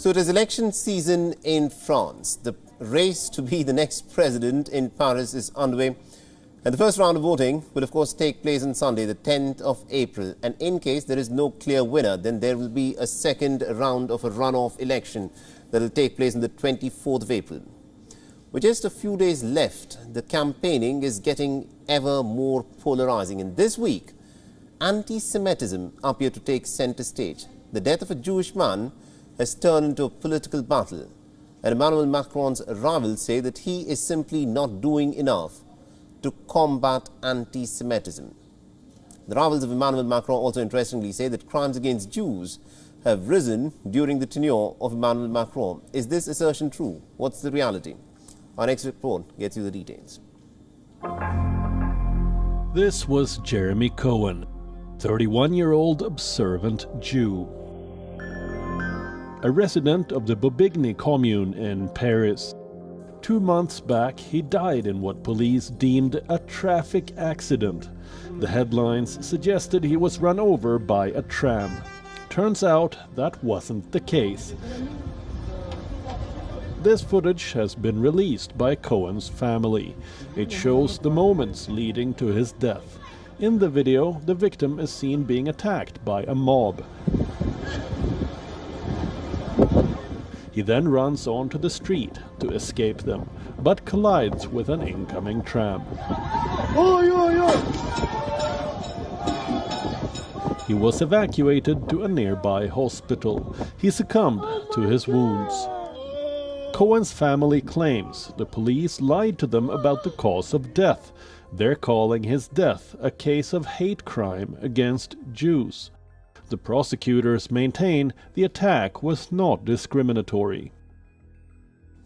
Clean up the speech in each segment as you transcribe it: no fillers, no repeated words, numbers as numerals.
So it is election season in France. The race to be the next president in Paris is underway. And the first round of voting will, of course, take place on Sunday, the 10th of April. And in case there is no clear winner, then there will be a second round of a runoff election that will take place on the 24th of April. With just a few days left, the campaigning is getting ever more polarizing. And this week, anti-Semitism appeared to take center stage. The death of a Jewish man has turned into a political battle. And Emmanuel Macron's rivals say that he is simply not doing enough to combat anti-Semitism. The rivals of Emmanuel Macron also interestingly say that crimes against Jews have risen during the tenure of Emmanuel Macron. Is this assertion true? What's the reality? Our next report gets you the details. This was Jeremy Cohen, 31-year-old observant Jew. A resident of the Bobigny commune in Paris. 2 months back, he died in what police deemed a traffic accident. The headlines suggested he was run over by a tram. Turns out that wasn't the case. This footage has been released by Cohen's family. It shows the moments leading to his death. In the video, the victim is seen being attacked by a mob. He then runs onto the street to escape them, but collides with an incoming tram. He was evacuated to a nearby hospital. He succumbed to his wounds. Cohen's family claims the police lied to them about the cause of death. They're calling his death a case of hate crime against Jews. The prosecutors maintain the attack was not discriminatory.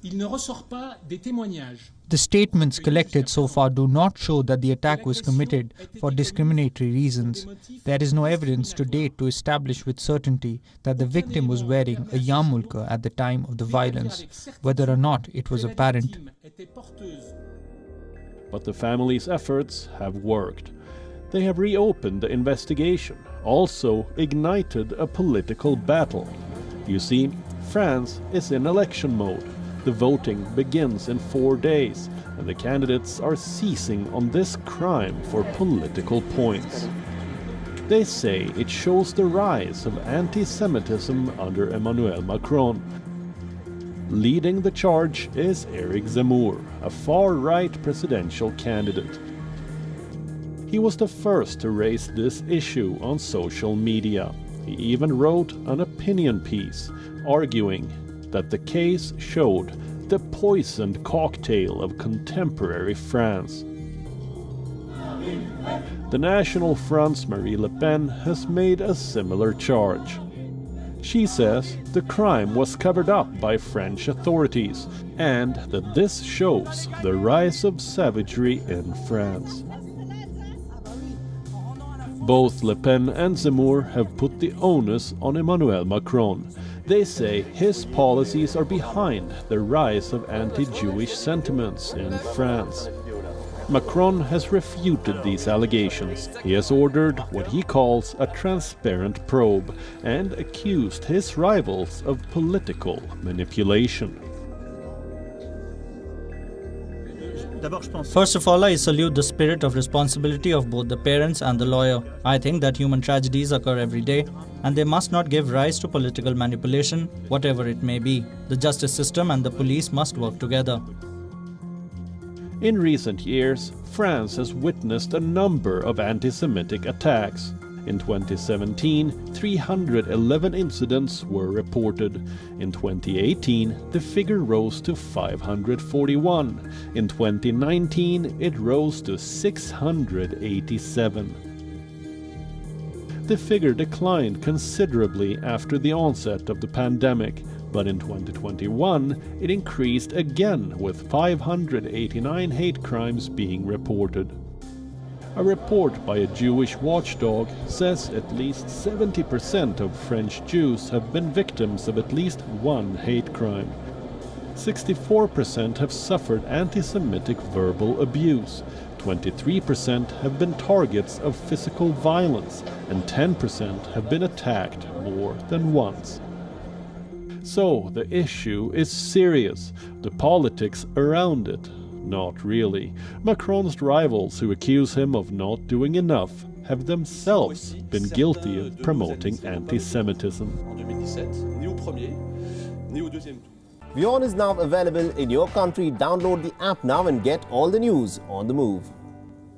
The statements collected so far do not show that the attack was committed for discriminatory reasons. There is no evidence to date to establish with certainty that the victim was wearing a yarmulke at the time of the violence, whether or not it was apparent. But the family's efforts have worked. They have reopened the investigation, also ignited a political battle. You see, France is in election mode. The voting begins in 4 days, and the candidates are seizing on this crime for political points. They say it shows the rise of anti-Semitism under Emmanuel Macron. Leading the charge is Eric Zemmour, a far-right presidential candidate. He was the first to raise this issue on social media. He even wrote an opinion piece arguing that the case showed the poisoned cocktail of contemporary France. The National Front's Marine Le Pen has made a similar charge. She says the crime was covered up by French authorities and that this shows the rise of savagery in France. Both Le Pen and Zemmour have put the onus on Emmanuel Macron. They say his policies are behind the rise of anti-Jewish sentiments in France. Macron has refuted these allegations. He has ordered what he calls a transparent probe and accused his rivals of political manipulation. First of all, I salute the spirit of responsibility of both the parents and the lawyer. I think that human tragedies occur every day, and they must not give rise to political manipulation, whatever it may be. The justice system and the police must work together. In recent years, France has witnessed a number of anti-Semitic attacks. In 2017, 311 incidents were reported. In 2018, the figure rose to 541. In 2019, it rose to 687. The figure declined considerably after the onset of the pandemic, but in 2021, it increased again with 589 hate crimes being reported. A report by a Jewish watchdog says at least 70% of French Jews have been victims of at least one hate crime. 64% have suffered anti-Semitic verbal abuse, 23% have been targets of physical violence, and 10% have been attacked more than once. So the issue is serious. The politics around it, not really. Macron's rivals who accuse him of not doing enough have themselves been guilty of promoting anti-Semitism. WION is now available in your country. Download the app now and get all the news on the move.